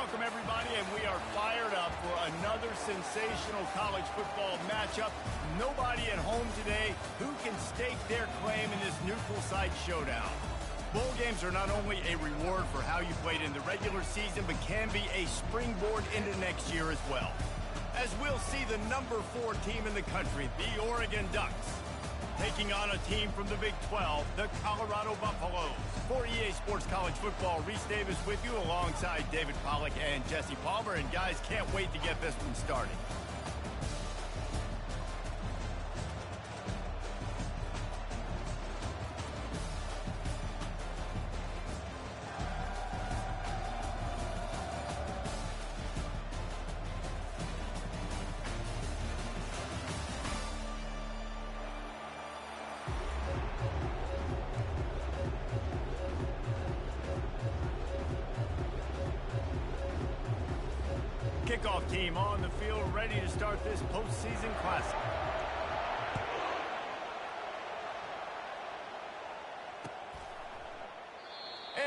Welcome, everybody, and we are fired up for another sensational college football matchup. Nobody at home today who can stake their claim in this neutral site showdown. Bowl games are not only a reward for how you played in the regular season, but can be a springboard into next year as well. As we'll see the number 4 team in the country, the Oregon Ducks, taking on a team from the Big 12, the Colorado Buffaloes. For EA Sports College Football, Reese Davis with you alongside David Pollack and Jesse Palmer. And guys, can't wait to get this one started. Kickoff team on the field, ready to start this postseason classic.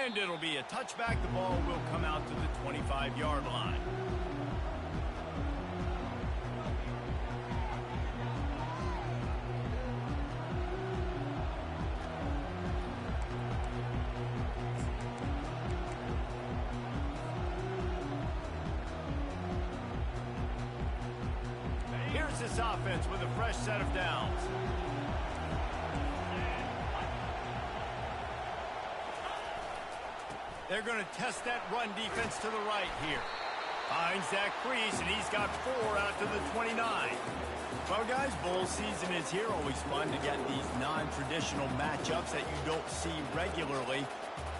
And it'll be a touchback. The ball will come out to the 25-yard line. Here's this offense with a fresh set of downs. They're going to test that run defense to the right here. Finds that crease, and he's got 4 out to the 29. Well, guys, bowl season is here. Always fun to get these non-traditional matchups that you don't see regularly.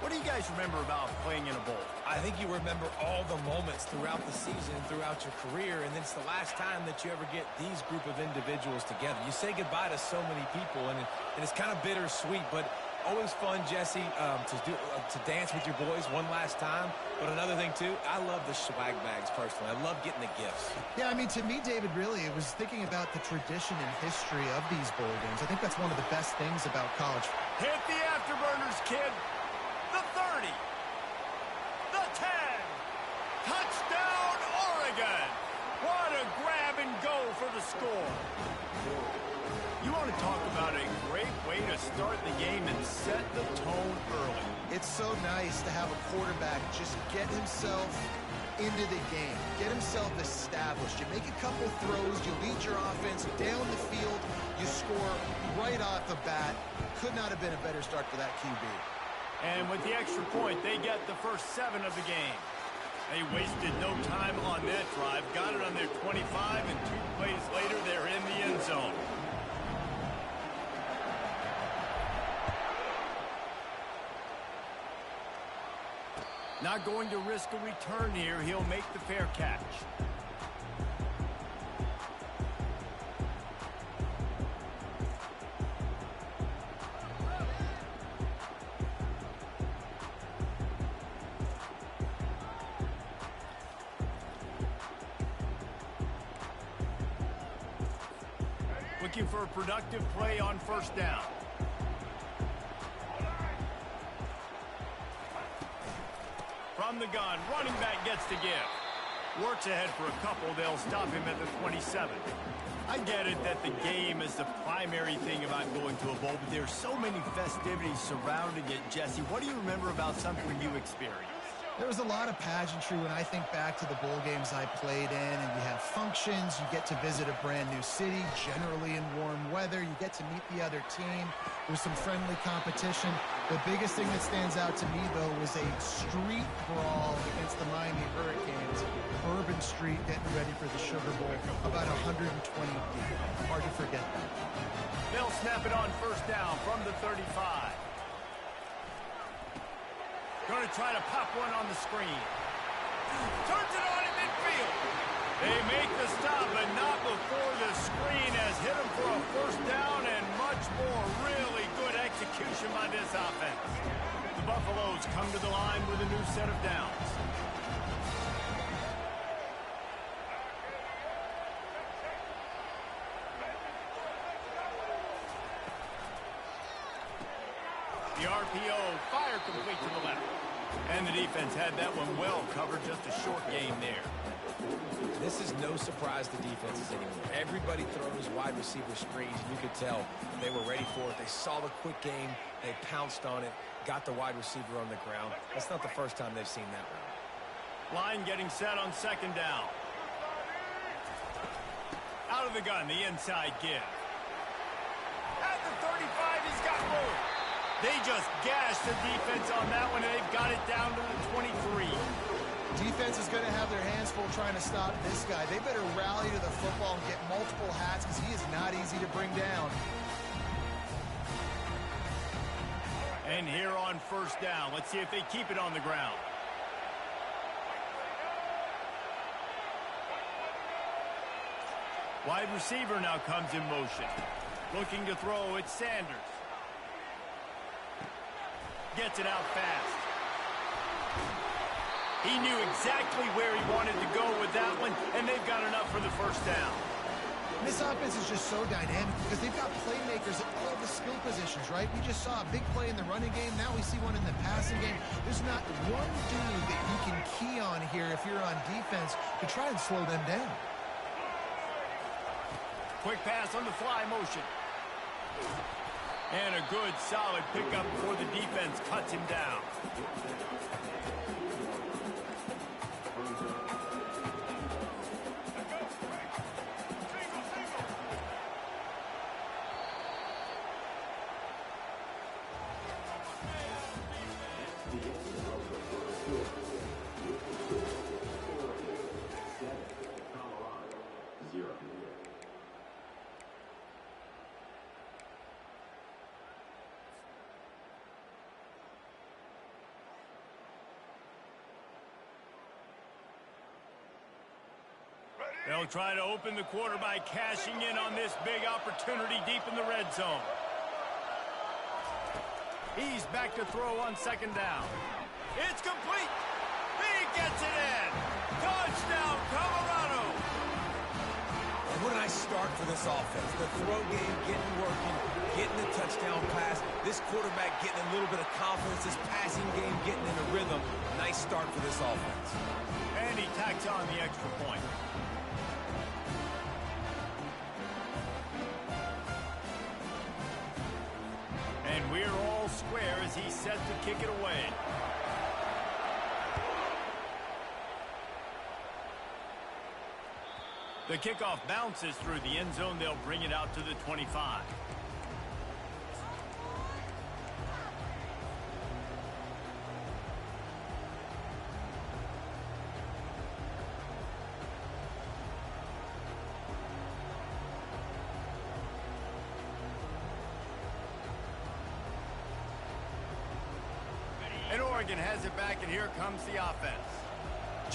What do you guys remember about playing in a bowl? I think you remember all the moments throughout the season, throughout your career, and it's the last time that you ever get these group of individuals together. You say goodbye to so many people, and it's kind of bittersweet, but always fun, Jesse, to dance with your boys one last time. But another thing, too, I love the swag bags, personally. I love getting the gifts. Yeah, I mean, to me, David, really, it was thinking about the tradition and history of these bowl games. I think that's one of the best things about college. Hit the afterburners, kid. The 30. The 10. Touchdown, Oregon. What a grab and go for the score. You want to talk about a great way to start the game and set the tone early. It's so nice to have a quarterback just get himself into the game, get himself established. You make a couple throws, you lead your offense down the field, you score right off the bat. Could not have been a better start for that QB. And with the extra point, they get the first 7 of the game. They wasted no time on that drive. Got it on their 25, and 2 plays later, they're in the end zone. Not going to risk a return here. He'll make the fair catch. Looking for a productive play on first down. From the gun, running back gets to give. Works ahead for a couple. They'll stop him at the 27. I get it that the game is the primary thing about going to a bowl, but there's so many festivities surrounding it. Jesse, what do you remember about something you experienced? There was a lot of pageantry when I think back to the bowl games I played in, and you have functions, you get to visit a brand new city, generally in warm weather, you get to meet the other team, there's some friendly competition. The biggest thing that stands out to me, though, was a street brawl against the Miami Hurricanes. Bourbon Street getting ready for the Sugar Bowl, about 120 deep. Hard to forget that. They'll snap it on first down from the 35. Going to try to pop one on the screen. Turns it on in midfield. They make the stop, but not before the screen has hit them for a first down and much more. Really good execution by this offense. The Buffaloes come to the line with a new set of downs. The RPO, fire complete to the left. And the defense had that one well covered, just a short This is no surprise to defenses anymore. Everybody throws wide receiver screens, and you could tell they were ready for it. They saw the quick game. They pounced on it, got the wide receiver on the ground. That's not the first time they've seen that one. Line getting set on second down. Out of the gun, the inside give. At the 35, he's got room. They just gashed the defense on that one, and they've got it down to the 23. Defense is going to have their hands full trying to stop this guy. They better rally to the football and get multiple hats because he is not easy to bring down. And here on first down, let's see if they keep it on the ground. Wide receiver now comes in motion. Looking to throw, it's Sanders. Gets it out fast. He knew exactly where he wanted to go with that one, and they've got enough for the first down. This offense is just so dynamic because they've got playmakers at all the skill positions, right? We just saw a big play in the running game. Now we see one in the passing game. There's not one dude that you can key on here if you're on defense to try and slow them down. Quick pass on the fly motion. And a good, solid pickup before the defense cuts him down. They'll try to open the quarter by cashing in on this big opportunity deep in the red zone. He's back to throw on second down. It's complete. He gets it in. Touchdown, Colorado. And what a nice start for this offense. The throw game getting working, getting the touchdown pass. This quarterback getting a little bit of confidence. This passing game getting in a rhythm. Nice start for this offense. And he tacks on the extra point. And we're all square as he's set to kick it away. The kickoff bounces through the end zone. They'll bring it out to the 25. And Oregon has it back, and here comes the offense.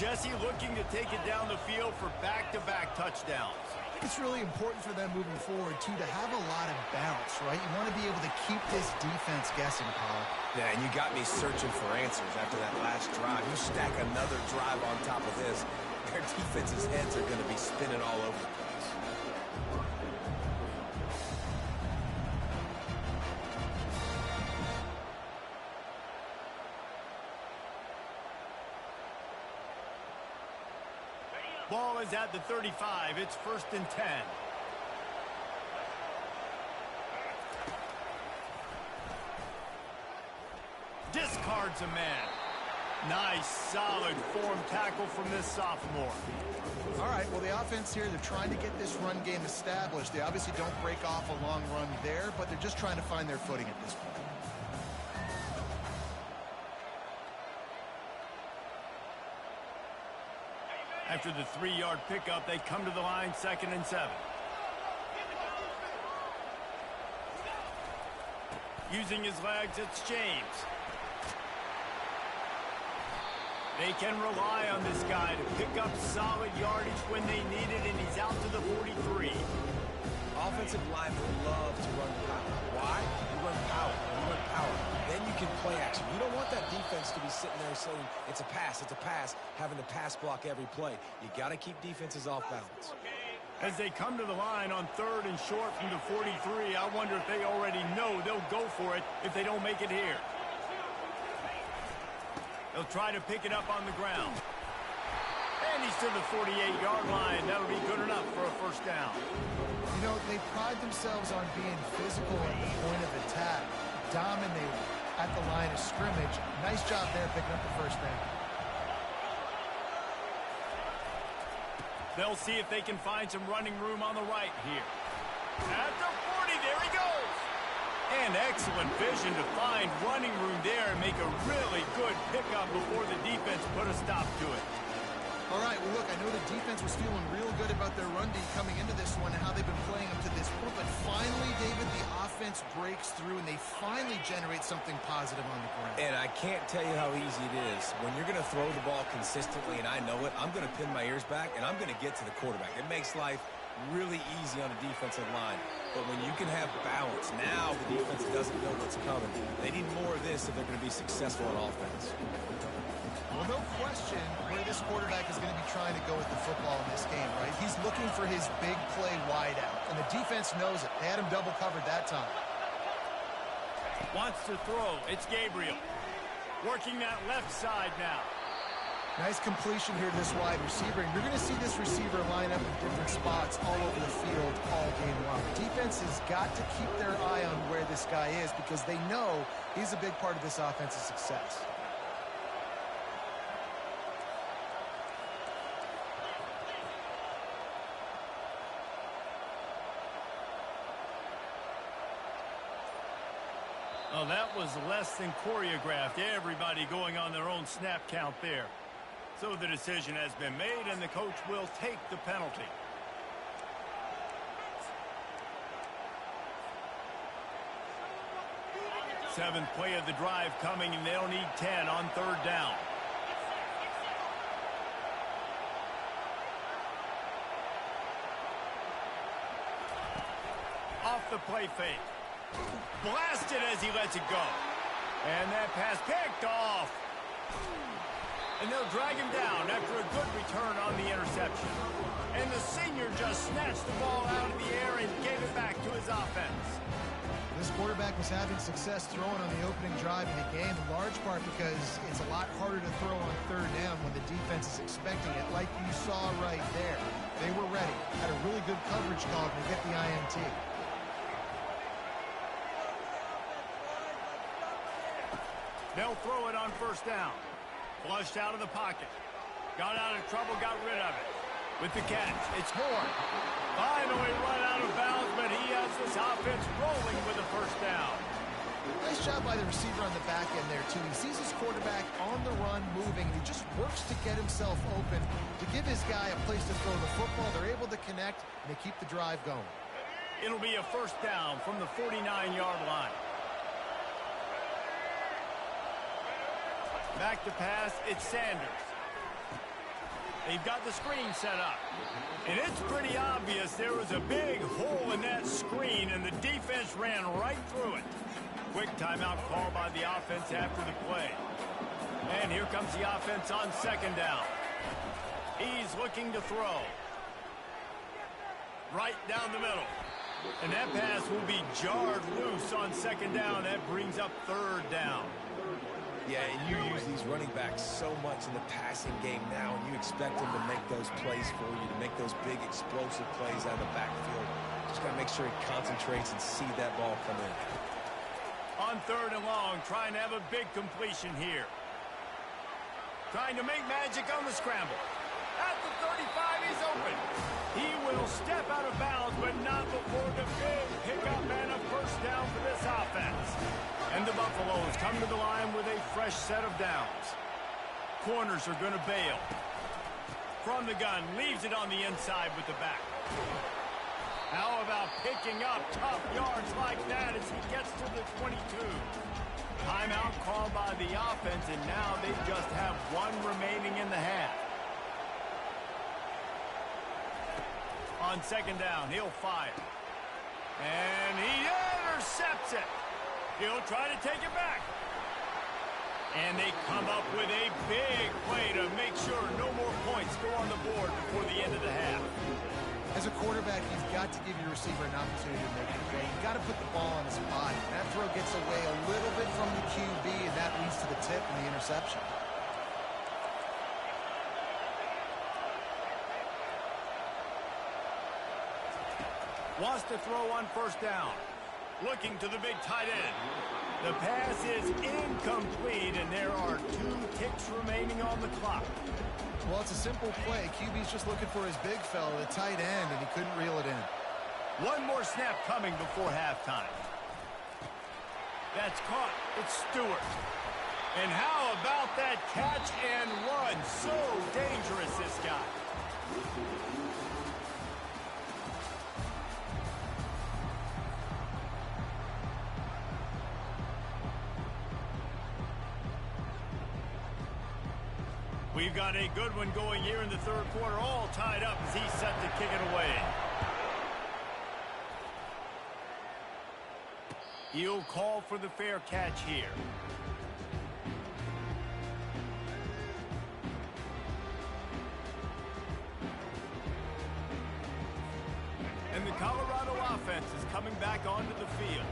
Jesse looking to take it down the field for back-to-back touchdowns. I think it's really important for them moving forward, too, to have a lot of bounce, right? You want to be able to keep this defense guessing, Paul. Yeah, and you got me searching for answers after that last drive. You stack another drive on top of this, their defense's heads are going to be spinning all over the place. Ball is at the 35. It's 1st and 10. Discards a man. Nice, solid form tackle from this sophomore. All right, well, the offense here, they're trying to get this run game established. They obviously don't break off a long run there, but they're just trying to find their footing at this point. After the 3-yard pickup, they come to the line, 2nd and 7. Using his legs, it's James. They can rely on this guy to pick up solid yardage when they need it, and he's out to the 43. Offensive linemen love to run power. Why? You run power. You run power. Then you can play action. You don't want that defense to be sitting there saying, it's a pass, having to pass block every play. You got to keep defenses off balance. As they come to the line on 3rd and short from the 43, I wonder if they already know they'll go for it if they don't make it here. They'll try to pick it up on the ground. And he's to the 48-yard line. That'll be good enough for a first down. You know, they pride themselves on being physical at the point of attack, dominating at the line of scrimmage. Nice job there picking up the first down. They'll see if they can find some running room on the right here. At the 40, there he goes. And excellent vision to find running room there and make a really good pickup before the defense put a stop to it. All right, well, look, I know the defense was feeling real good about their run D coming into this one and how they've been playing up to this point, but finally, David, the offense breaks through and they finally generate something positive on the ground. And I can't tell you how easy it is. When you're going to throw the ball consistently, and I know it, I'm going to pin my ears back, and I'm going to get to the quarterback. It makes life really easy on a defensive line. But when you can have balance, now the defense doesn't know what's coming. They need more of this if they're going to be successful on offense. Well, no question where this quarterback is going to be trying to go with the football in this game, right? He's looking for his big play wide out, and the defense knows it. They had him double covered that time. Wants to throw. It's Gabriel. Working that left side now. Nice completion here to this wide receiver, and you're going to see this receiver line up in different spots all over the field all game long. Defense has got to keep their eye on where this guy is because they know he's a big part of this offense's success. Oh, that was less than choreographed. Everybody going on their own snap count there. So the decision has been made, and the coach will take the penalty. Seventh play of the drive coming, and they'll need 10 on third down. Off the play fake. Blasted as he lets it go. And that pass picked off. And they'll drag him down after a good return on the interception. And the senior just snatched the ball out of the air and gave it back to his offense. This quarterback was having success throwing on the opening drive in the game, in large part because it's a lot harder to throw on third down when the defense is expecting it, like you saw right there. They were ready. Had a really good coverage call to get the INT. They'll throw it on first down. Flushed out of the pocket. Got out of trouble, got rid of it. With the catch, it's Horn. Finally run out of bounds, but he has this offense rolling with a first down. Nice job by the receiver on the back end there, too. He sees his quarterback on the run moving, and he just works to get himself open to give his guy a place to throw the football. They're able to connect, and they keep the drive going. It'll be a first down from the 49-yard line. Back to pass, it's Sanders. They've got the screen set up. And it's pretty obvious there was a big hole in that screen, and the defense ran right through it. Quick timeout call by the offense after the play. And here comes the offense on second down. He's looking to throw. Right down the middle. And that pass will be jarred loose on second down. That brings up third down. Yeah, and you use these running backs so much in the passing game now, and you expect them to make those plays for you, to make those big explosive plays out of the backfield. Just got to make sure he concentrates and see that ball come in. On third and long, trying to have a big completion here. Trying to make magic on the scramble. At the 35, he's open. He will step out of bounds, but not before the big pickup and a first down for this offense. And the Buffaloes come to the line with a fresh set of downs. Corners are going to bail. From the gun, leaves it on the inside with the back. How about picking up tough yards like that as he gets to the 22? Timeout called by the offense, and now they just have one remaining in the half. On second down, he'll fire. And he intercepts it. He'll try to take it back. And they come up with a big play to make sure no more points go on the board before the end of the half. As a quarterback, you've got to give your receiver an opportunity to make a play. You've got to put the ball on his body. That throw gets away a little bit from the QB, and that leads to the tip and the interception. Wants to throw on first down. Looking to the big tight end. The pass is incomplete, and there are 2 ticks remaining on the clock. Well, it's a simple play. QB's just looking for his big fella, the tight end, and he couldn't reel it in. One more snap coming before halftime. That's caught. It's Stewart. And how about that catch and run? So dangerous, this guy. We've got a good one going here in the third quarter, all tied up as he's set to kick it away. He'll call for the fair catch here. And the Colorado offense is coming back onto the field.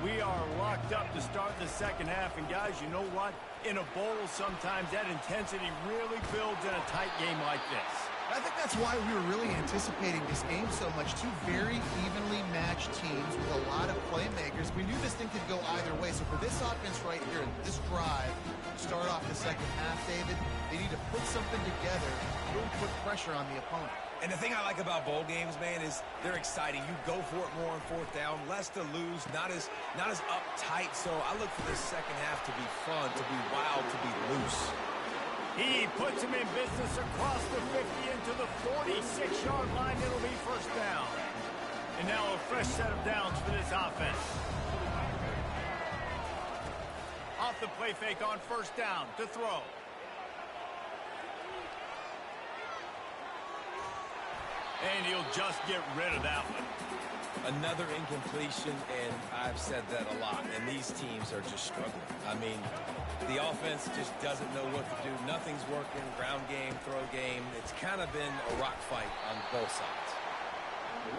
We are locked up to start the second half, and guys, you know what? In a bowl, sometimes that intensity really builds in a tight game like this. I think that's why we were really anticipating this game so much. 2 very evenly matched teams with a lot of playmakers. We knew this thing could go either way. So for this offense right here, this drive, start off the second half, David, they need to put something together, really put pressure on the opponent. And the thing I like about bowl games, man, is they're exciting. You go for it more on fourth down, less to lose, not as uptight. So I look for this second half to be fun, to be wild, to be loose. He puts him in business across the 50 into the 46-yard line. It'll be first down. And now a fresh set of downs for this offense. Off the play fake on first down to throw. And he'll just get rid of that one. Another incompletion, and I've said that a lot, and these teams are just struggling. I mean, the offense just doesn't know what to do. Nothing's working. Ground game, throw game. It's kind of been a rock fight on both sides.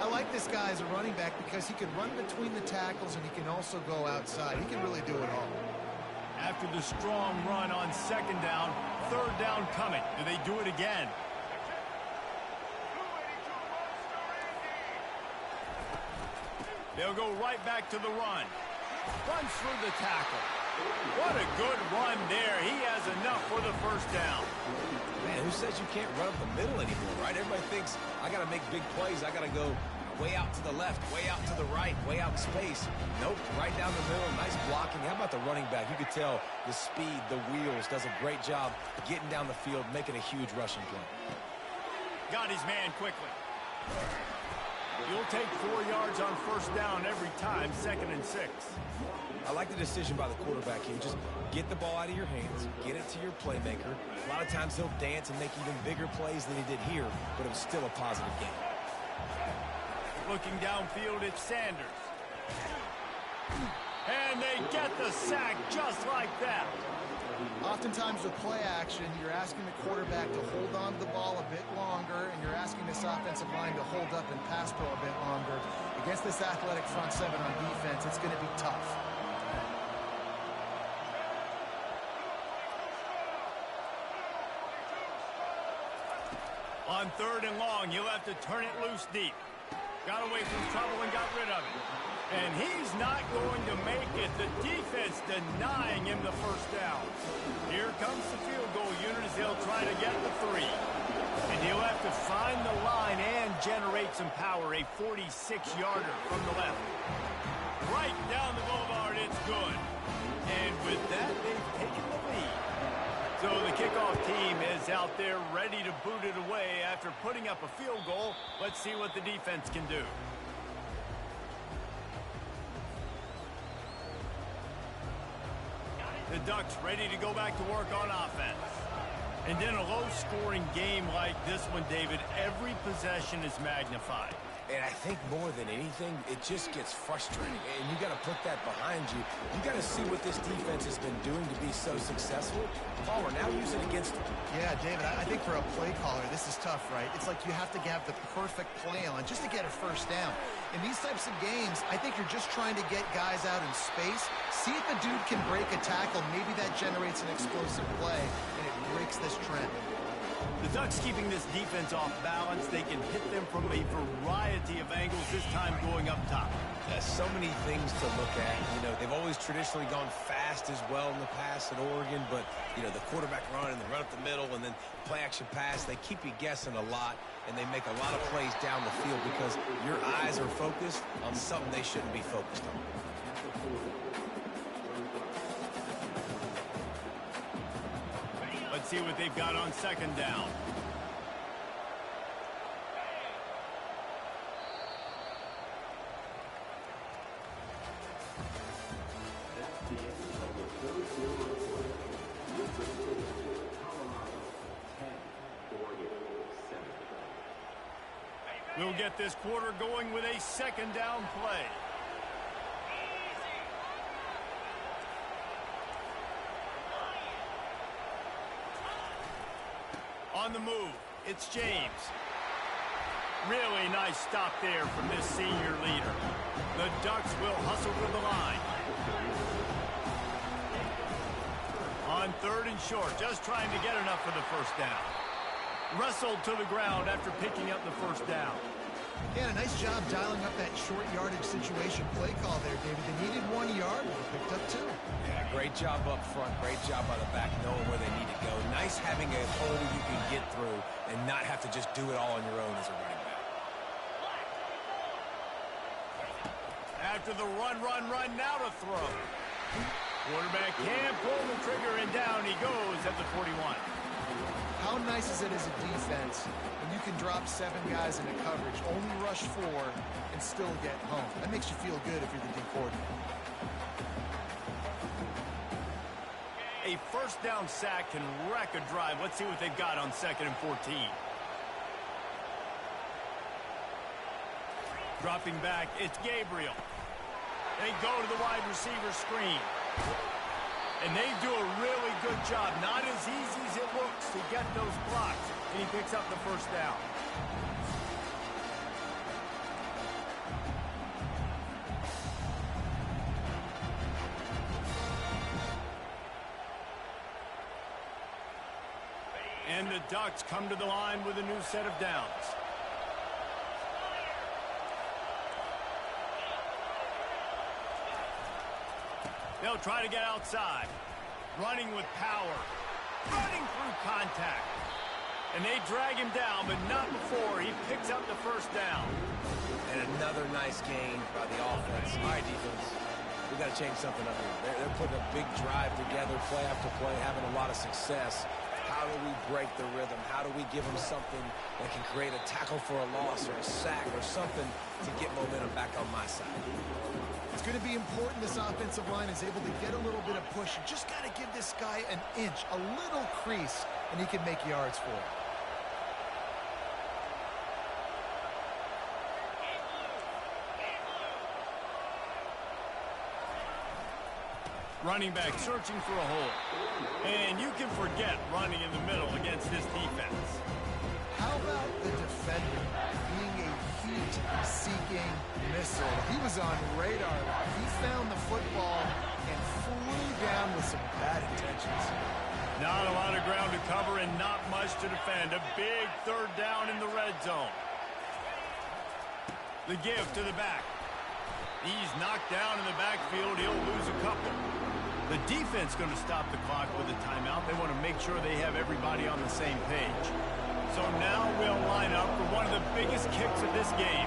I like this guy as a running back because he can run between the tackles and he can also go outside. He can really do it all. After the strong run on second down, third down coming. Do they do it again? They'll go right back to the run. Runs through the tackle. What a good run there. He has enough for the first down. Man, who says you can't run up the middle anymore, right? Everybody thinks, I got to make big plays. I got to go way out to the left, way out to the right, way out in space. Nope, right down the middle. Nice blocking. How about the running back? You could tell the speed, the wheels, does a great job getting down the field, making a huge rushing play. Got his man quickly. You'll take 4 yards on first down every time, 2nd and 6. I like the decision by the quarterback here. Just get the ball out of your hands, get it to your playmaker. A lot of times he'll dance and make even bigger plays than he did here, but it was still a positive game. Looking downfield, it's Sanders. And they get the sack just like that. Oftentimes with play action, you're asking the quarterback to hold on to the ball a bit longer, and you're asking this offensive line to hold up and pass pro a bit longer. Against this athletic front seven on defense, it's going to be tough. On third and long, you'll have to turn it loose deep. Got away from trouble and got rid of it. And he's not going to make it. The defense denying him the first down. Here comes the field goal unit as they'll try to get the 3. And he'll have to find the line and generate some power. A 46-yarder from the left. Right down the boulevard, it's good. And with that, they've taken the lead. So the kickoff team is out there ready to boot it away after putting up a field goal. Let's see what the defense can do. The Ducks ready to go back to work on offense. And in a low-scoring game like this one, David, every possession is magnified. And I think more than anything, it just gets frustrating. And you got to put that behind you. You got to see what this defense has been doing to be so successful. Palmer, now use it against them. Yeah, David, I think for a play caller, this is tough, right? It's like you have to have the perfect play on just to get a first down. In these types of games, I think you're just trying to get guys out in space, see if a dude can break a tackle. Maybe that generates an explosive play, and it breaks this trend. The Ducks keeping this defense off balance. They can hit them from a variety of angles, this time going up top. So many things to look at. You know, they've always traditionally gone fast as well in the past at Oregon, but, you know, the quarterback run and the run up the middle and then play-action pass, they keep you guessing a lot, and they make a lot of plays down the field because your eyes are focused on something they shouldn't be focused on. Let's see what they've got on second down. We'll get this quarter going with a second down play. On the move, it's James. Really nice stop there from this senior leader. The Ducks will hustle to the line. On third and short, just trying to get enough for the first down. Wrestled to the ground after picking up the first down. Yeah, a nice job dialing up that short yardage situation play call there, David. They needed 1 yard, they picked up 2. Yeah, great job up front, great job by the back, knowing where they need to go. Nice having a hole you can get through and not have to just do it all on your own as a running back. After the run, now to throw. Quarterback can't pull the trigger, and down he goes at the 41. How nice is it as a defense when you can drop 7 guys into coverage, only rush 4, and still get home? That makes you feel good if you're the D coordinator. A first down sack can wreck a drive. Let's see what they've got on second and 14. Dropping back, it's Gabriel. They go to the wide receiver screen. And they do a really good job. Not as easy as it looks to get those blocks. And he picks up the first down. And the Ducks come to the line with a new set of downs. They'll try to get outside. Running with power. Running through contact. And they drag him down, but not before he picks up the first down. And another nice gain by the offense. All right, defense. We got to change something up here. They're putting a big drive together, play after play, having a lot of success. How do we break the rhythm? How do we give them something that can create a tackle for a loss or a sack or something to get momentum back on my side? It's going to be important this offensive line is able to get a little bit of push. You just got to give this guy an inch, a little crease, and he can make yards for it. Running back searching for a hole. And you can forget running in the middle against this defense. How about the defender being a heat-seeking missile? He was on radar. He found the football and flew down with some bad intentions. Not a lot of ground to cover and not much to defend. A big third down in the red zone. The give to the back. He's knocked down in the backfield. He'll lose a couple. The defense going to stop the clock with a timeout. They want to make sure they have everybody on the same page. So now we'll line up for one of the biggest kicks of this game.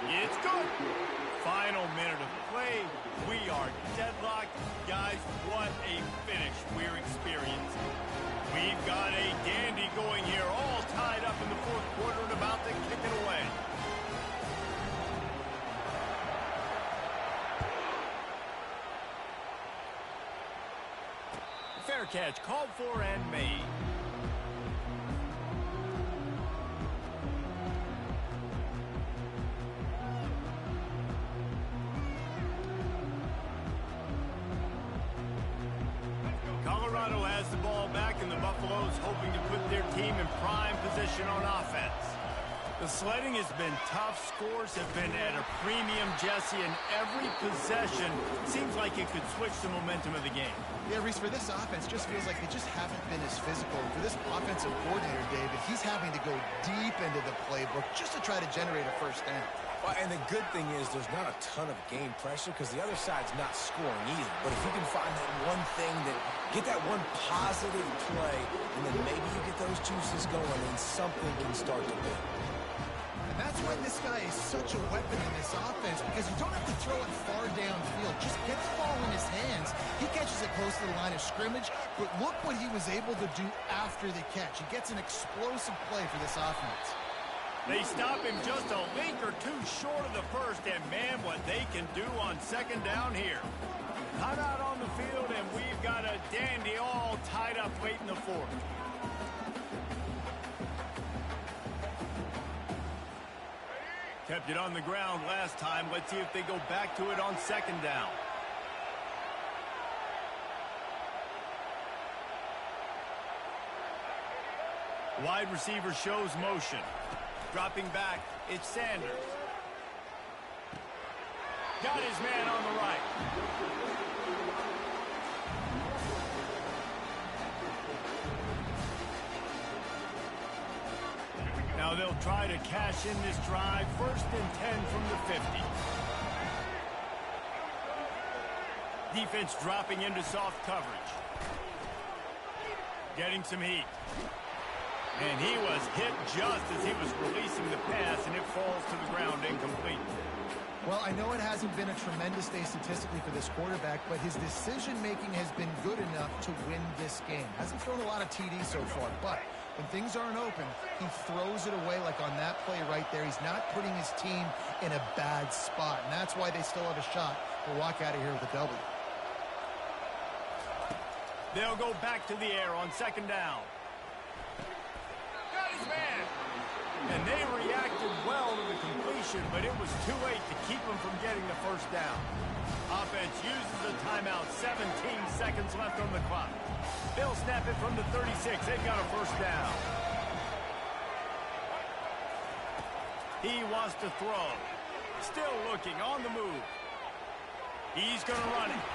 It's good. Final minute of play. We are deadlocked. Guys, what a finish we're experiencing. We've got a dandy going here, all tied up in the fourth quarter and about to kick it away. Fair catch, called for and made. Colorado has the ball back, and the Buffaloes hoping to put their team in prime position on offense. The sledding has been tough. Scores have been at a premium, Jesse, and every possession seems like it could switch the momentum of the game. Yeah, Reese, for this offense, just feels like they just haven't been as physical. And for this offensive coordinator, David, he's having to go deep into the playbook just to try to generate a first down. Well, and the good thing is there's not a ton of game pressure because the other side's not scoring either. But if you can find that one thing, get that one positive play, and then maybe you get those juices going and something can start to build. And that's why this guy is such a weapon in this offense, because you don't have to throw it far downfield. Just get the ball in his hands. He catches it close to the line of scrimmage, but look what he was able to do after the catch. He gets an explosive play for this offense. They stop him just a link or two short of the first, and man, what they can do on second down here. Cut out on the field, and we've got a dandy all tied up late in the fourth. Kept it on the ground last time. Let's see if they go back to it on second down. Wide receiver shows motion. Dropping back, it's Sanders. Got his man on the right. Now they'll try to cash in this drive. 1st and 10 from the 50. Defense dropping into soft coverage. Getting some heat. And he was hit just as he was releasing the pass, and it falls to the ground incomplete. Well, I know it hasn't been a tremendous day statistically for this quarterback, but his decision-making has been good enough to win this game. Hasn't thrown a lot of TDs so far, but when things aren't open, he throws it away like on that play right there. He's not putting his team in a bad spot, and that's why they still have a shot to walk out of here with a W. They'll go back to the air on second down. Got his man. And they reacted well to the completion, but it was too late to keep them from getting the first down. Offense uses the timeout. 17 seconds left on the clock. They'll snap it from the 36. They've got a first down. He wants to throw. Still looking on the move. He's going to run it.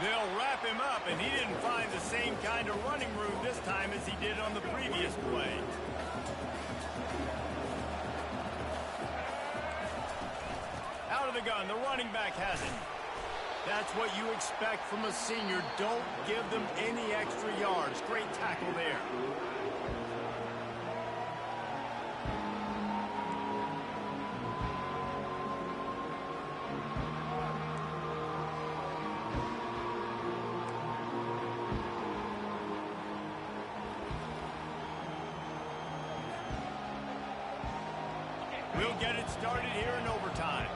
They'll wrap him up, and he didn't find the same kind of running room this time as he did on the previous play. Out of the gun, the running back has it. That's what you expect from a senior. Don't give them any extra yards. Great tackle there. We'll get it started here in overtime.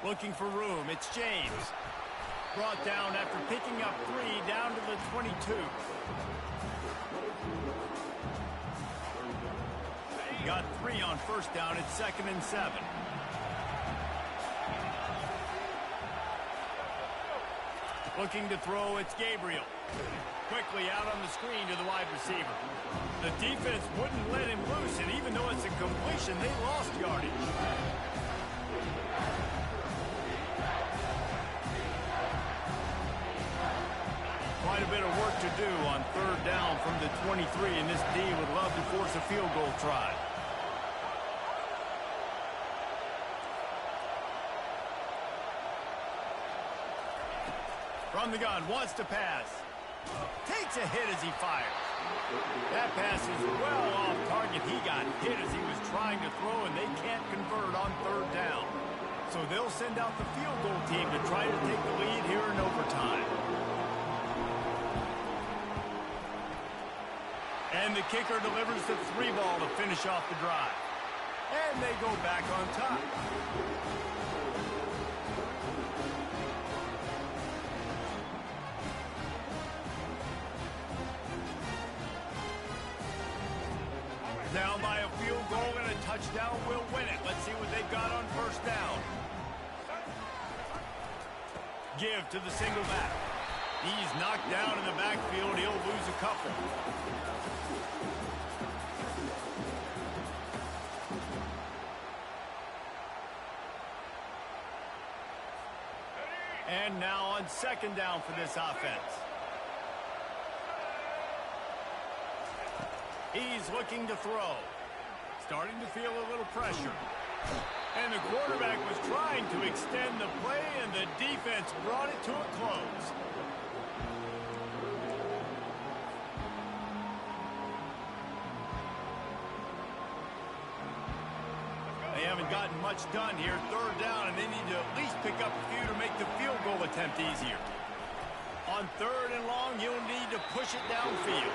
Looking for room. It's James. Brought down after picking up 3 down to the 22. Got 3 on first down. It's 2nd and 7. Looking to throw, it's Gabriel. Quickly out on the screen to the wide receiver. The defense wouldn't let him loose, and even though it's a completion, they lost yardage. Quite a bit of work to do on 3rd down from the 23, and this D would love to force a field goal try. From the gun, wants to pass. Takes a hit as he fires. That pass is well off target. He got hit as he was trying to throw, and they can't convert on 3rd down. So they'll send out the field goal team to try to take the lead here in overtime. And the kicker delivers the 3 ball to finish off the drive. And they go back on top. Down by a field goal, and a touchdown will win it. Let's see what they've got on 1st down. give to the single back. He's knocked down in the backfield. He'll lose a couple. And now on second down for this offense. He's looking to throw. Starting to feel a little pressure. And the quarterback was trying to extend the play, and the defense brought it to a close. They haven't gotten much done here. Third down, and they need to at least pick up a few to make the field goal attempt easier. On third and long, you'll need to push it downfield.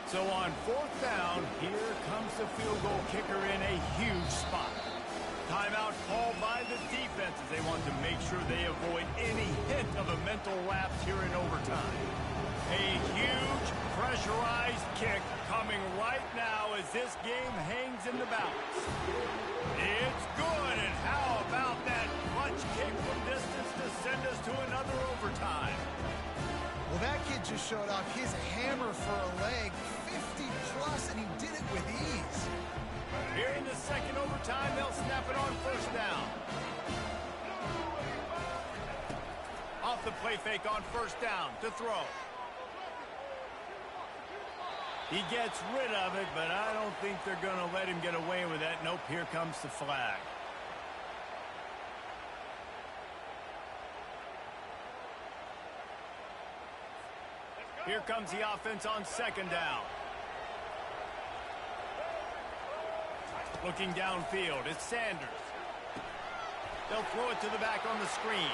So on fourth down, here comes the field goal kicker in a huge spot. Timeout called by the defense as they want to make sure they avoid any hint of a mental lapse here in overtime. A huge pressurized kick coming right now as this game hangs in the balance. It's good, and how about that clutch kick from distance to send us to another overtime? Well, that kid just showed off his hammer for a leg, 50+, and he did it with ease. Here in the second overtime, they'll snap it on first down. Off the play fake on first down to throw. He gets rid of it, but I don't think they're going to let him get away with that. Nope, here comes the flag. Here comes the offense on second down. Looking downfield, it's Sanders. They'll throw it to the back on the screen.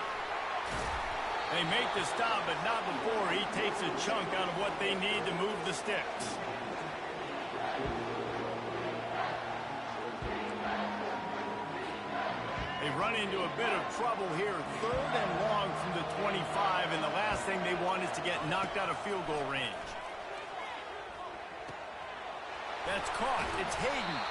They make the stop, but not before he takes a chunk out of what they need to move the sticks. They run into a bit of trouble here. Third and long from the 25, and the last thing they want is to get knocked out of field goal range. That's caught. It's Hayden.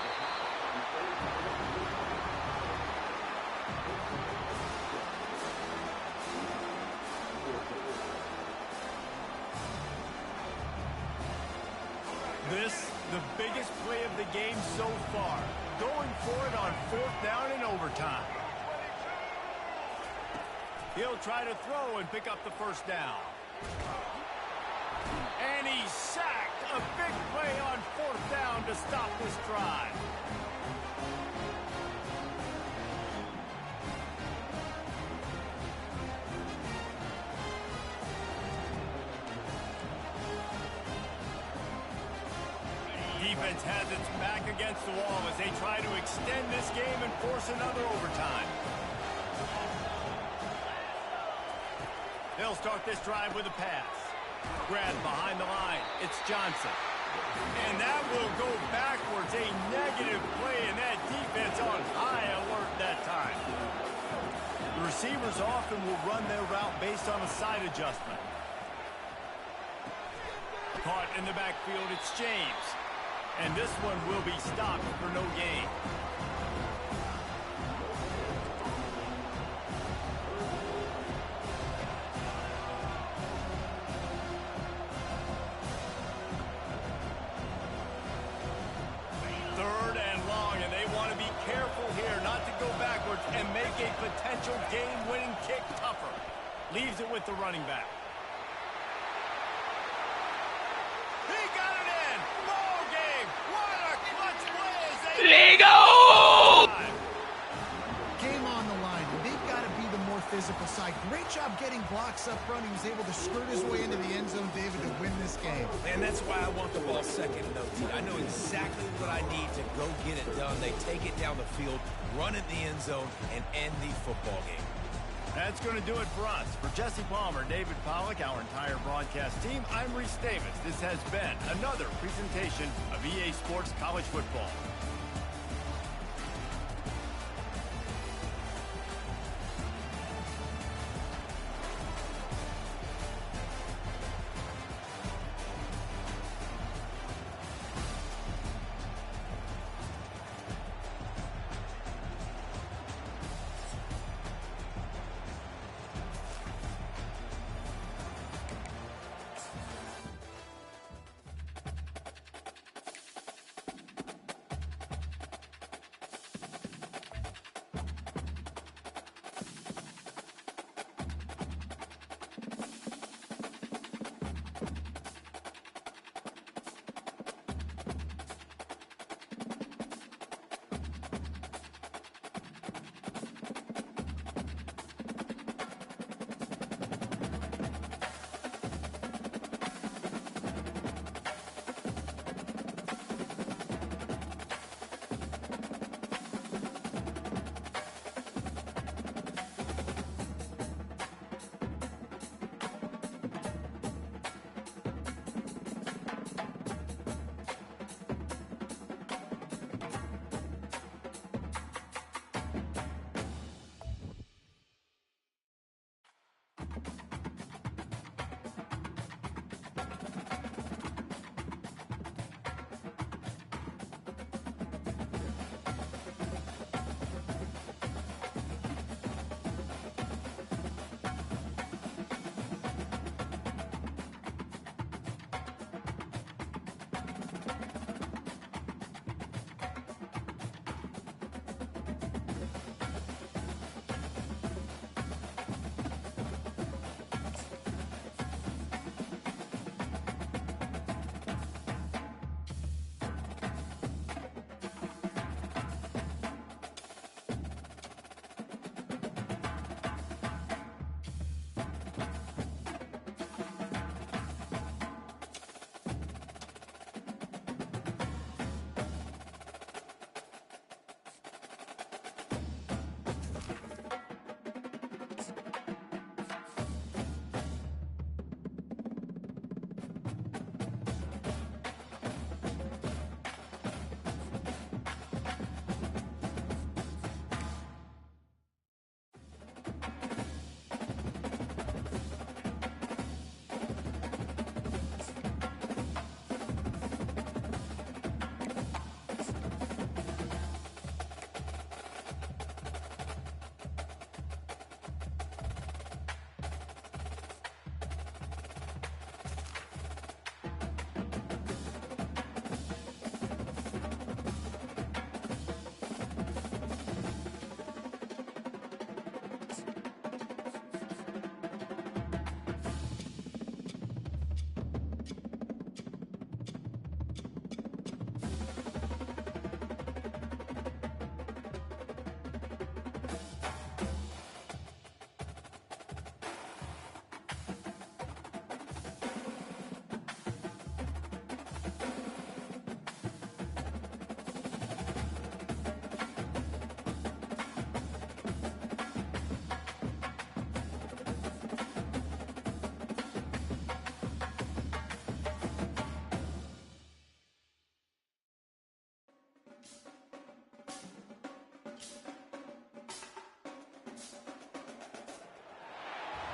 This, the biggest play of the game so far. Going for it on fourth down in overtime. He'll try to throw and pick up the first down. And he's sacked. A big play on fourth down to stop this drive. Defense has its back against the wall as they try to extend this game and force another overtime. They'll start this drive with a pass. Grab behind the line. It's Johnson. And that will go backwards. A negative play, and that defense on high alert that time. The receivers often will run their route based on a side adjustment. Caught in the backfield, it's James. And this one will be stopped for no gain. Third and long, and they want to be careful here not to go backwards and make a potential game-winning kick tougher. Leaves it with the running back. He got it in! Ball game! What a clutch play as they... Go! Game on the line. They've got to be the more physical side. Great job getting blocks up front. He was able to skirt his way into the end zone, David, to win this game. And that's why I want the ball second and OT. I know exactly what I need to go get it done. They take it down the field, run in the end zone, and end the football game. That's going to do it for us. For Jesse Palmer, David Pollack, our entire broadcast team, I'm Reese Davis. This has been another presentation of EA Sports College Football.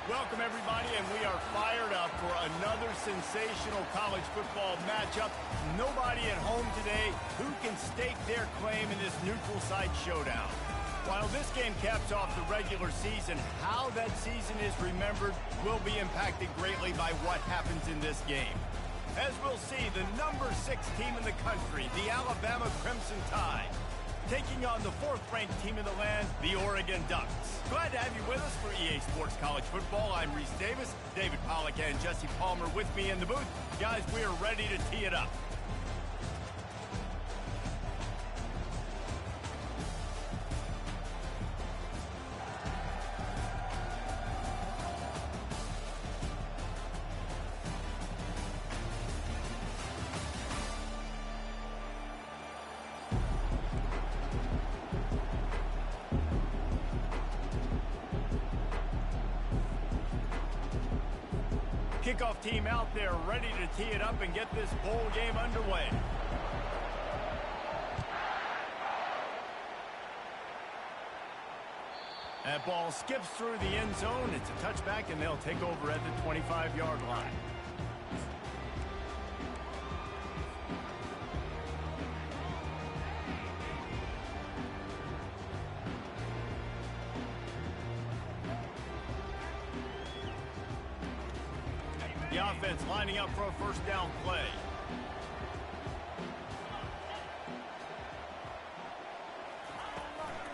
Welcome, everybody, and we are fired up for another sensational college football matchup. Nobody at home today who can stake their claim in this neutral site showdown. While this game caps off the regular season, how that season is remembered will be impacted greatly by what happens in this game. As we'll see, the number 6 team in the country, the Alabama Crimson Tide, taking on the 4th-ranked team in the land, the Oregon Ducks. Glad to have you with us for EA Sports College Football. I'm Reese Davis, David Pollack and Jesse Palmer with me in the booth. Guys, we are ready to tee it up. Kickoff team out there ready to tee it up and get this bowl game underway. That ball skips through the end zone. It's a touchback, and they'll take over at the 25-yard line. The offense lining up for a first down play.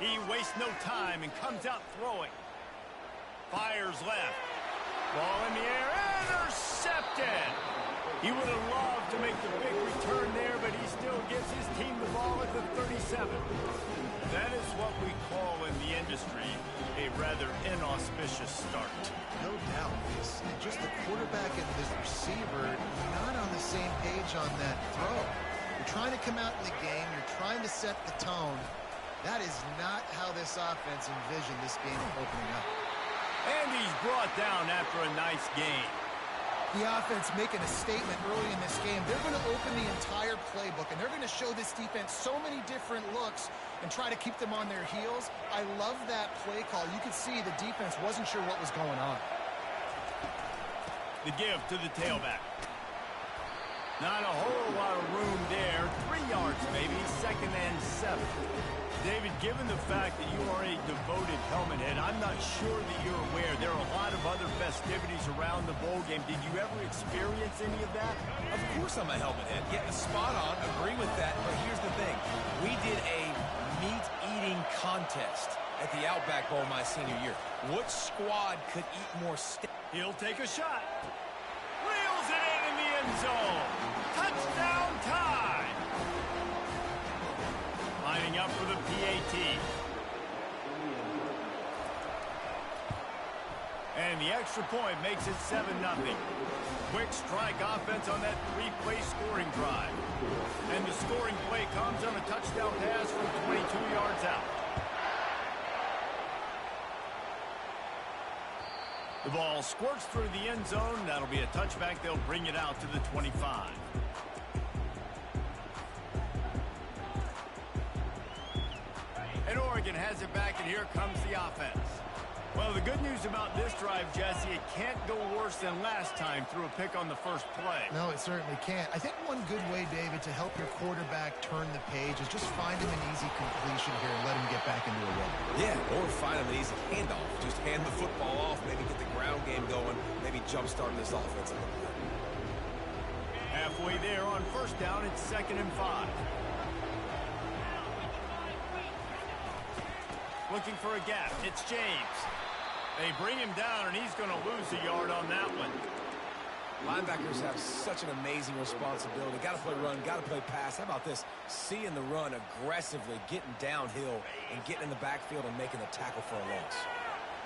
He wastes no time and comes out throwing. Fires left. Ball in the air. Intercepted. He would have loved to make the big return there, but he still gives his team the ball at the 37. That is what we call in the industry a rather inauspicious start. No doubt. It's just the quarterback and this receiver not on the same page on that throw. You're trying to come out in the game. You're trying to set the tone. That is not how this offense envisioned this game opening up. And he's brought down after a nice game. The offense making a statement early in this game. They're going to open the entire playbook, and they're going to show this defense so many different looks and try to keep them on their heels. I love that play call. You could see the defense wasn't sure what was going on. The give to the tailback. Not a whole lot of room there. 3 yards maybe, 2nd and 7. David, given the fact that you are a devoted helmet head, I'm not sure that you're aware there are a lot of other festivities around the bowl game. Did you ever experience any of that? Of course I'm a helmet head. Yeah, spot on. Agree with that. But here's the thing. We did a meat-eating contest at the Outback Bowl my senior year. What squad could eat more steak? He'll take a shot. Reels it in the end zone. Touchdown Tide. Lining up for the PAT. And the extra point makes it 7-0. Quick strike offense on that 3-play scoring drive. And the scoring play comes on a touchdown pass from 22 yards out. The ball squirts through the end zone. That'll be a touchback. They'll bring it out to the 25. And Oregon has it back, and here comes the offense. Well, the good news about this drive, Jesse, it can't go worse than last time through a pick on the first play. No, it certainly can't. I think one good way, David, to help your quarterback turn the page is just find him an easy completion here and let him get back into a rhythm. Yeah, or find him an easy handoff. Just hand the football off, maybe get the ground game going, maybe jumpstart this offense a little bit. Halfway there on first down, it's 2nd and 5. Looking for a gap. It's James. They bring him down, and he's going to lose a yard on that one. Linebackers have such an amazing responsibility. Got to play run, got to play pass. How about this? Seeing the run aggressively, getting downhill, and getting in the backfield and making the tackle for a loss.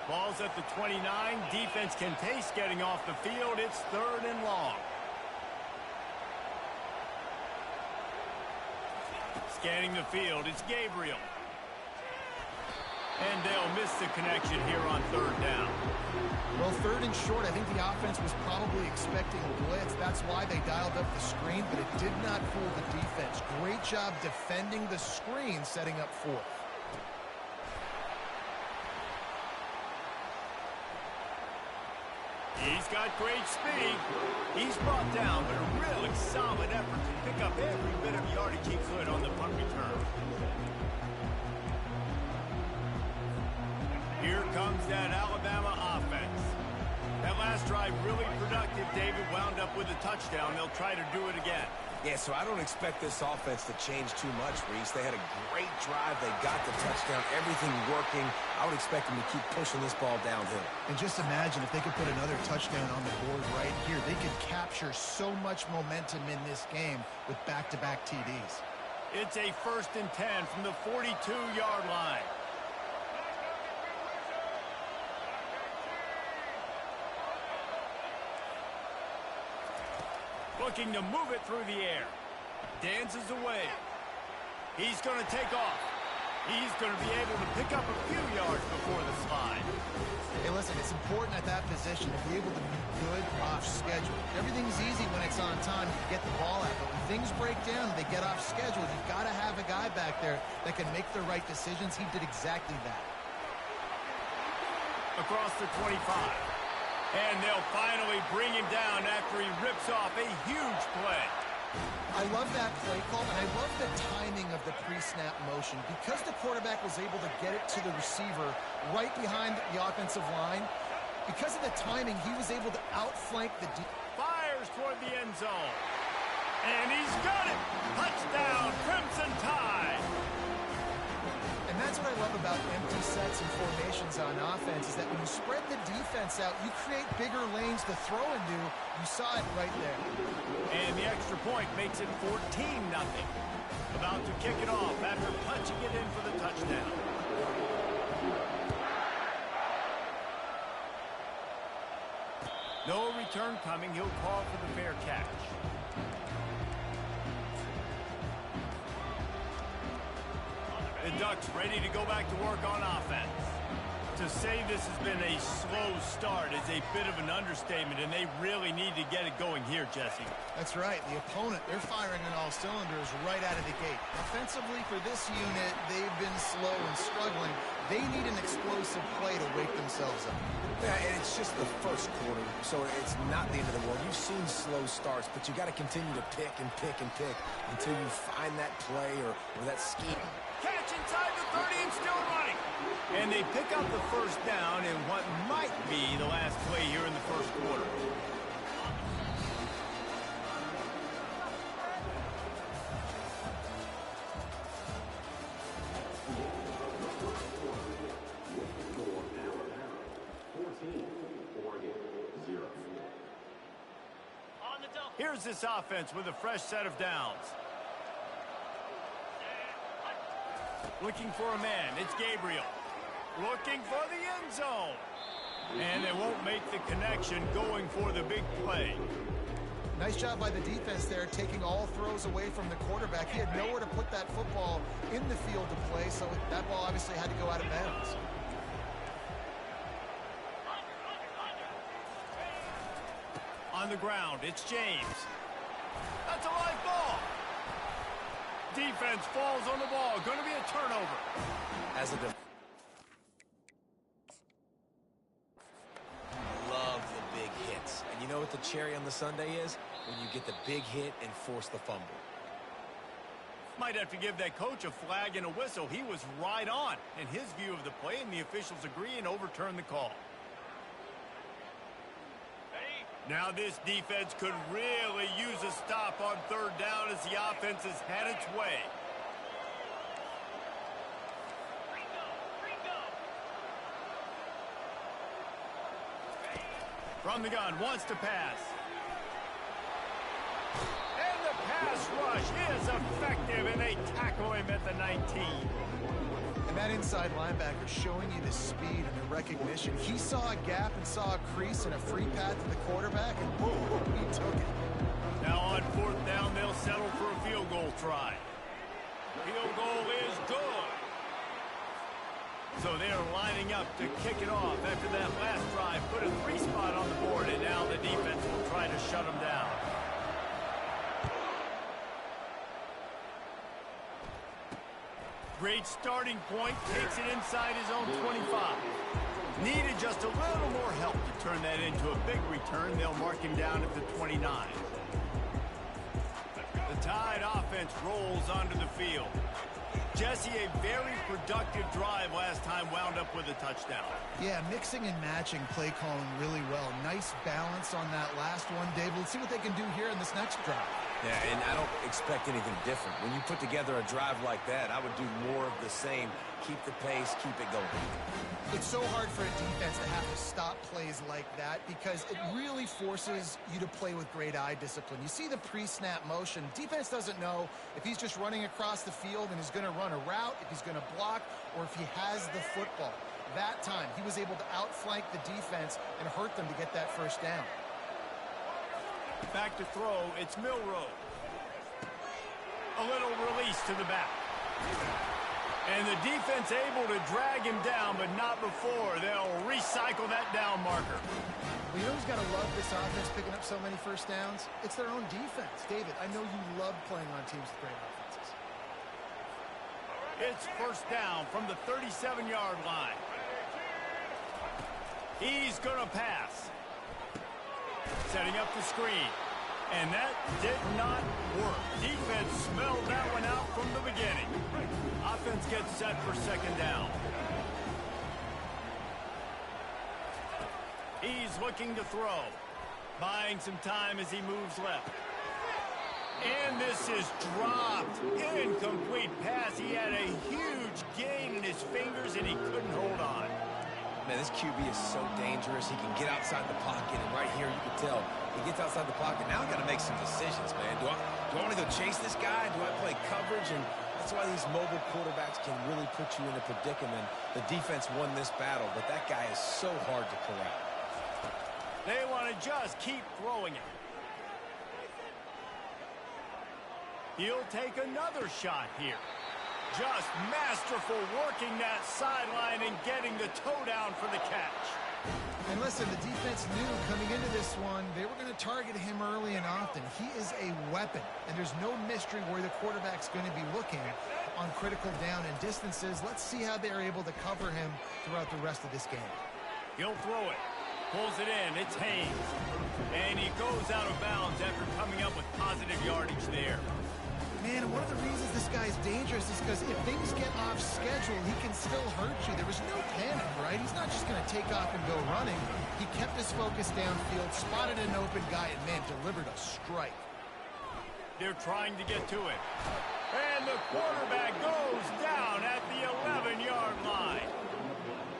Ball's at the 29. Defense can taste getting off the field. It's 3rd and long. Scanning the field, it's Gabriel. And they'll miss the connection here on 3rd down. Well, 3rd and short, I think the offense was probably expecting a blitz. That's why they dialed up the screen, but it did not fool the defense. Great job defending the screen, setting up 4th. He's got great speed. He's brought down, but a really solid effort to pick up every bit of yardage he could on the punt return. Here comes that Alabama offense. That last drive really productive. David wound up with a touchdown. They'll try to do it again. Yeah, so I don't expect this offense to change too much, Reese. They had a great drive. They got the touchdown. Everything working. I would expect them to keep pushing this ball downhill. And just imagine if they could put another touchdown on the board right here. They could capture so much momentum in this game with back-to-back TDs. It's a 1st and 10 from the 42-yard line. Looking to move it through the air. Dances away. He's going to take off. He's going to be able to pick up a few yards before the slide. Hey, listen, it's important at that position to be able to be good off schedule. Everything's easy when it's on time. You get the ball out. But when things break down, they get off schedule. You've got to have a guy back there that can make the right decisions. He did exactly that. Across the 25. And they'll finally bring him down after he rips off a huge play. I love that play call, and I love the timing of the pre-snap motion. Because the quarterback was able to get it to the receiver right behind the offensive line, because of the timing, he was able to outflank the fires toward the end zone. And he's got it! Touchdown, Crimson Tide! And that's what I love about empty sets and formations on offense, is that when you spread the defense out, you create bigger lanes to throw into. You saw it right there. And the extra point makes it 14-0. About to kick it off after punching it in for the touchdown. No return coming. He'll call for the fair catch. The Ducks ready to go back to work on offense. To say this has been a slow start is a bit of an understatement, and they really need to get it going here, Jesse. That's right. The opponent, they're firing on all cylinders right out of the gate. Offensively, for this unit, they've been slow and struggling. They need an explosive play to wake themselves up. Yeah, and it's just the first quarter, so it's not the end of the world. You've seen slow starts, but you got to continue to pick and pick and pick until you find that play or that scheme. Catch inside the 30 and still running. And they pick up the first down in what might be the last play here in the first quarter. Here's this offense with a fresh set of downs. Looking for a man. It's Gabriel. Looking for the end zone. And they won't make the connection, going for the big play. Nice job by the defense there, taking all throws away from the quarterback. He had nowhere to put that football in the field to play, so that ball obviously had to go out of bounds. On the ground, it's James. That's a live ball. Defense falls on the ball. Going to be a turnover. Love the big hits. And you know what the cherry on the sundae is? When you get the big hit and force the fumble. Might have to give that coach a flag and a whistle. He was right on in his view of the play, and the officials agree and overturn the call. Now this defense could really use a stop on third down as the offense has had its way. From the gun, wants to pass. And the pass rush is effective, and they tackle him at the 19. And that inside linebacker showing you the speed and the recognition. He saw a gap and saw a crease and a free path to the quarterback, and boom, he took it. Now on fourth down, they'll settle for a field goal try. Field goal is good. So they're lining up to kick it off after that last drive. Put a 3-spot on the board, and now the defense will try to shut them down. Great starting point, takes it inside his own 25. Needed just a little more help to turn that into a big return. They'll mark him down at the 29. The Tide offense rolls onto the field. Jesse, a very productive drive last time, wound up with a touchdown. Yeah, mixing and matching play calling really well. Nice balance on that last one, David. Let's see what they can do here in this next drive. Yeah, and I don't expect anything different. When you put together a drive like that, I would do more of the same. Keep the pace, keep it going. It's so hard for a defense to have to stop plays like that because it really forces you to play with great eye discipline. You see the pre-snap motion. Defense doesn't know if he's just running across the field and is going to run a route, if he's going to block, or if he has the football. That time, he was able to outflank the defense and hurt them to get that first down. Back to throw, it's Milroe. A little release to the back. And the defense able to drag him down, but not before. They'll recycle that down marker. Well, you know who's got to love this offense picking up so many first downs? It's their own defense. David, I know you love playing on teams with great offenses. It's first down from the 37-yard line. He's going to pass. Setting up the screen. And that did not work. Defense smelled that one out from the beginning. Offense gets set for second down. He's looking to throw. Buying some time as he moves left. And this is dropped. Incomplete pass. He had a huge gain in his fingers, and he couldn't hold on. Man, this QB is so dangerous. He can get outside the pocket, and right here you can tell he gets outside the pocket. Now I got to make some decisions, man. Do I want to go chase this guy? Do I play coverage? And that's why these mobile quarterbacks can really put you in a predicament. The defense won this battle, but that guy is so hard to corral. They want to just keep throwing it. He'll take another shot here. Just masterful working that sideline and getting the toe down for the catch. And listen, the defense knew coming into this one, they were going to target him early and often. He is a weapon, and there's no mystery where the quarterback's going to be looking on critical down and distances. Let's see how they're able to cover him throughout the rest of this game. He'll throw it. Pulls it in. It's Haynes. And he goes out of bounds after coming up with positive yardage there. Man, one of the reasons this guy's dangerous is because if things get off schedule, he can still hurt you. There was no panic, right? He's not just going to take off and go running. He kept his focus downfield, spotted an open guy, and, man, delivered a strike. They're trying to get to it. And the quarterback goes down at the 11-yard line.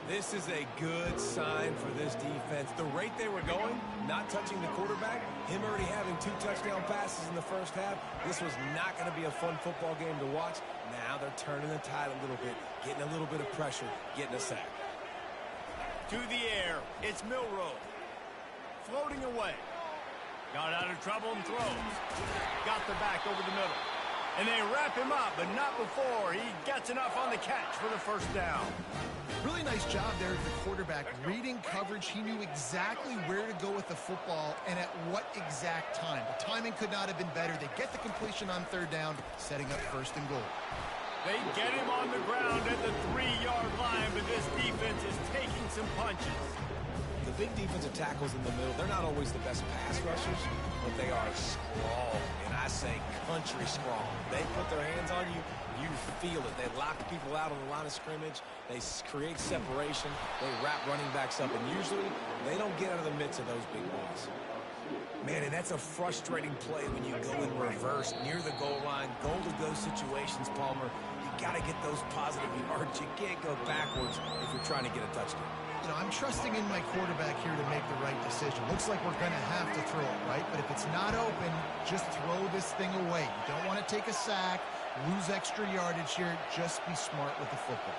This is a good sign for this defense. The rate they were going, not touching the quarterback, him already having 2 touchdown passes in the first half, this was not going to be a fun football game to watch. Now they're turning the tide a little bit, getting a little bit of pressure, getting a sack. To the air, it's Milroe. Floating away. Got out of trouble and throws. Got the back over the middle. And they wrap him up, but not before he gets enough on the catch for the first down. Really nice job there at the quarterback. Reading coverage, he knew exactly where to go with the football and at what exact time. The timing could not have been better. They get the completion on third down, setting up first and goal. They get him on the ground at the 3-yard line, but this defense is taking some punches. The big defensive tackles in the middle, they're not always the best pass rushers, but they are strong, and I say country strong. They put their hands on you, you feel it. They lock people out on the line of scrimmage. They create separation. They wrap running backs up, and usually they don't get out of the midst of those big boys. Man, and that's a frustrating play when you go in reverse near the goal line, goal-to-go situations, Palmer. You got to get those positive yards. You can't go backwards if you're trying to get a touchdown. You know, I'm trusting in my quarterback here to make the right decision. Looks like we're going to have to throw it, right? But if it's not open, just throw this thing away. You don't want to take a sack, lose extra yardage here. Just be smart with the football.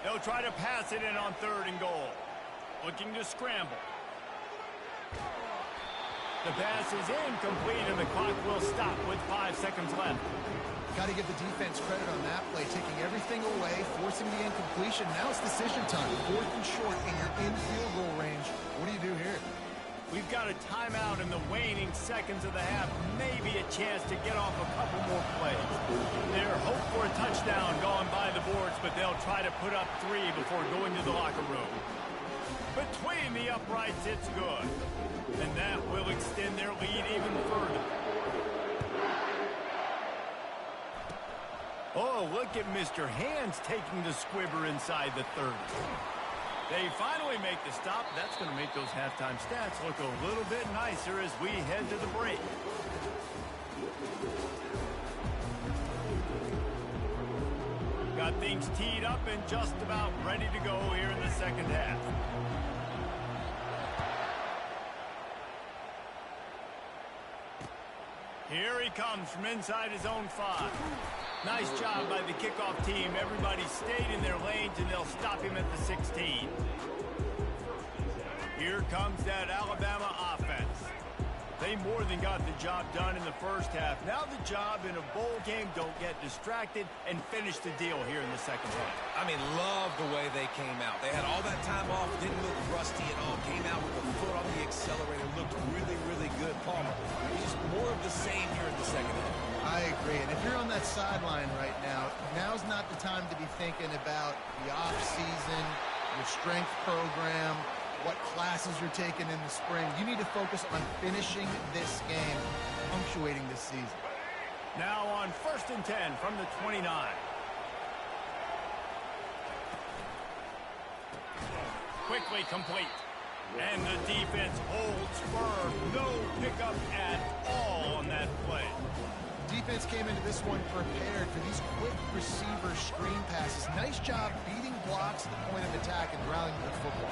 They'll try to pass it in on third and goal. Looking to scramble. The pass is incomplete, and the clock will stop with 5 seconds left. Got to give the defense credit on that play, taking everything away, forcing the incompletion. Now it's decision time. 4th and short, and you're in field goal range. What do you do here? We've got a timeout in the waning seconds of the half. Maybe a chance to get off a couple more plays. They're hope for a touchdown going by the boards, but they'll try to put up 3 before going to the locker room. Between the uprights, it's good. And that will extend their lead even further. Oh, look at Mr. Hands taking the squibber inside the 30. They finally make the stop. That's going to make those halftime stats look a little bit nicer as we head to the break. Got things teed up and just about ready to go here in the second half. Here he comes from inside his own 5. Nice job by the kickoff team. Everybody stayed in their lanes, and they'll stop him at the 16. Here comes that Alabama offense. They more than got the job done in the first half. Now the job in a bowl game, don't get distracted and finish the deal here in the second half. I mean, love the way they came out. They had all that time off, didn't look rusty at all, came out with a foot on the accelerator, looked really, really good. Palmer, just more of the same here in the second half. I agree. And if you're on that sideline right now, now's not the time to be thinking about the off-season, your strength program, what classes you're taking in the spring. You need to focus on finishing this game, punctuating this season. Now on 1st and 10 from the 29. Quickly complete. And the defense holds firm. No pickup at all on that play. Defense came into this one prepared for these quick receiver screen passes. Nice job beating blocks at the point of attack and rallying the football.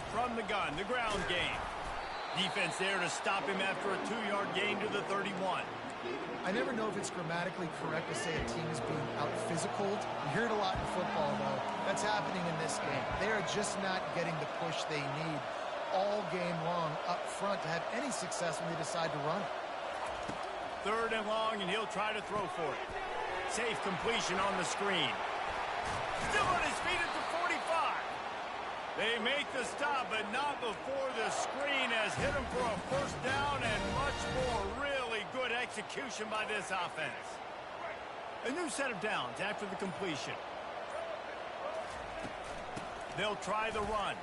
From the gun, the ground game. Defense there to stop him after a 2-yard gain to the 31. I never know if it's grammatically correct to say a team is being out-physicaled. You hear it a lot in football, though. That's happening in this game. They are just not getting the push they need all game long up front to have any success when they decide to run it. 3rd and long, and he'll try to throw for it. Safe completion on the screen. Still on his feet at the 45. They make the stop, but not before the screen has hit him for a 1st down, and much more really good execution by this offense. A new set of downs after the completion. They'll try the run.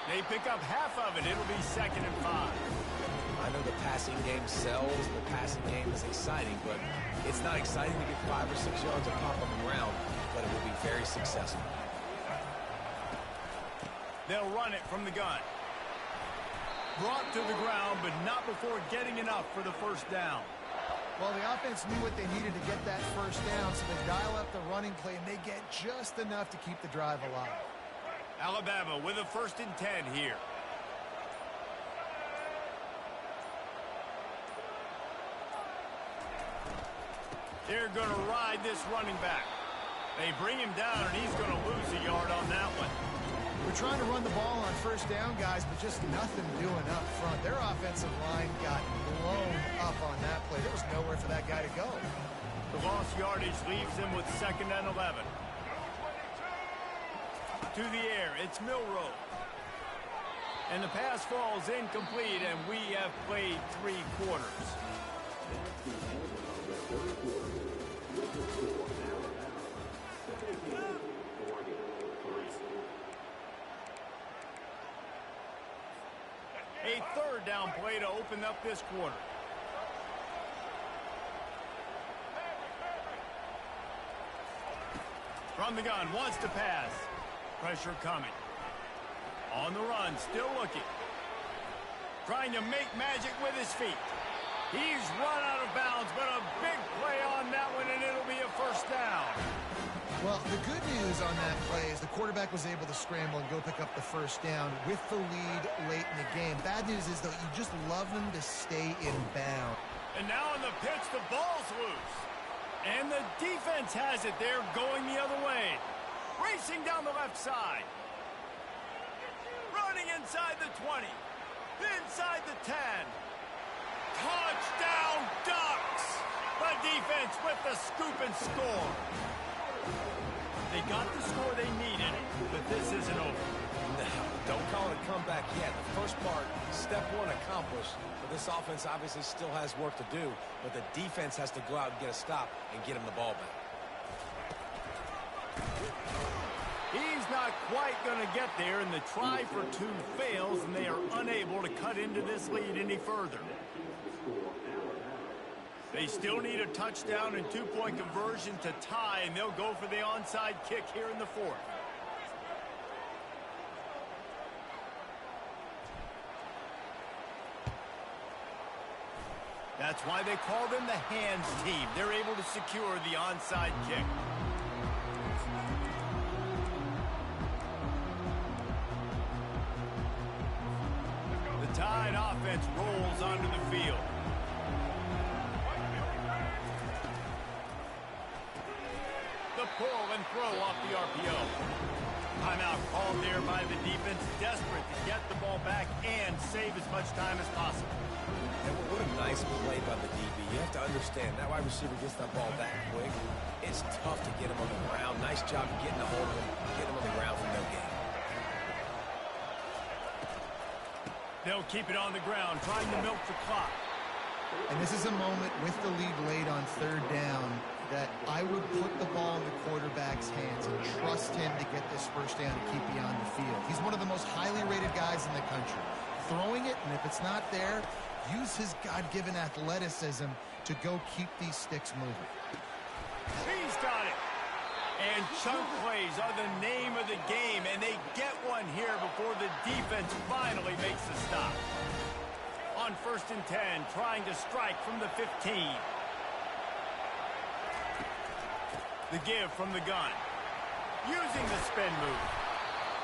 They pick up half of it. It'll be 2nd and 5. I know the passing game sells, the passing game is exciting, but it's not exciting to get 5 or 6 yards of pop on the ground, but it will be very successful. They'll run it from the gun. Brought to the ground, but not before getting enough for the 1st down. Well, the offense knew what they needed to get that 1st down, so they dial up the running play, and they get just enough to keep the drive alive. Alabama with a 1st and 10 here. They're going to ride this running back. They bring him down, and he's going to lose a yard on that one. We're trying to run the ball on 1st down, guys, but just nothing doing up front. Their offensive line got blown up on that play. There was nowhere for that guy to go. The lost yardage leaves them with 2nd and 11. To the air, it's Milroe. And the pass falls incomplete, and we have played 3 quarters. A 3rd down play to open up this quarter. From the gun, wants to pass. Pressure coming. On the run, still looking. Trying to make magic with his feet. He's run out of bounds, but a big play on that one, and it'll be a 1st down. Well, the good news on that play is the quarterback was able to scramble and go pick up the 1st down with the lead late in the game. Bad news is, though, you just love them to stay in bounds. And now on the pitch, the ball's loose. And the defense has it there, going the other way. Racing down the left side. Running inside the 20. Inside the 10. Touchdown Ducks! The defense with the scoop and score. They got the score they needed. but this isn't over. No, don't call it a comeback yet. The first part, step one accomplished. But this offense obviously still has work to do. But the defense has to go out and get a stop and get him the ball back. He's not quite going to get there, and the try for two fails, and they are unable to cut into this lead any further. They still need a touchdown and two-point conversion to tie, and they'll go for the onside kick here in the fourth. That's why they call them the hands team. They're able to secure the onside kick. The Tide offense rolls onto the field. The pull and throw off the RPO. Timeout called there by the defense, desperate to get the ball back and save as much time as possible. And what a nice play by the DB. You have to understand, that wide receiver gets that ball that quick. It's tough to get him on the ground. Nice job getting a hold of him, getting him on the ground for no gain. They'll keep it on the ground, trying to milk the clock. And this is a moment with the lead late on third down that I would put the ball in the quarterback's hands and trust him to get this first down and keep you on the field. He's one of the most highly rated guys in the country. Throwing it, and if it's not there, use his God-given athleticism to go keep these sticks moving. He's got it. And chunk plays are the name of the game, and they get one here before the defense finally makes the stop. On 1st and 10, trying to strike from the 15. The give from the gun. Using the spin move.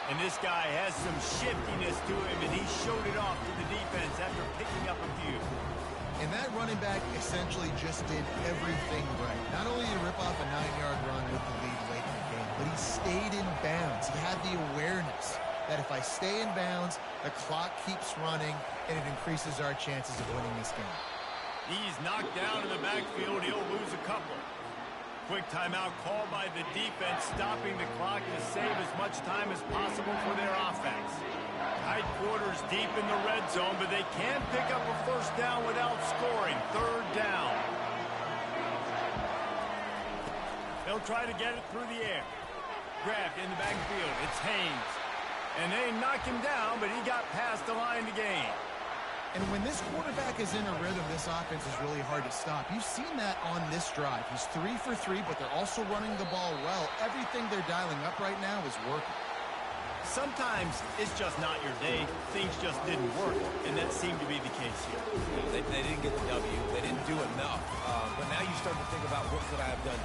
And this guy has some shiftiness to him, and he showed it off to the defense after picking up a few. And that running back essentially just did everything right. Not only did he rip off a 9-yard run with the lead late in the game, but he stayed in bounds. He had the awareness that if I stay in bounds, the clock keeps running, and it increases our chances of winning this game. He's knocked down in the backfield. He'll lose a couple. Quick timeout called by the defense, stopping the clock to save as much time as possible for their offense. Tight quarters deep in the red zone, but they can't pick up a first down without scoring. Third down. They'll try to get it through the air. Grabbed in the backfield. It's Haynes. And they knocked him down, but he got past the line to gain. And when this quarterback is in a rhythm, this offense is really hard to stop. You've seen that on this drive. He's 3 for 3, but they're also running the ball well. Everything they're dialing up right now is working. Sometimes it's just not your day. Things just didn't work, and that seemed to be the case here. They didn't get the W. They didn't do enough. But now you start to think about what could I have done.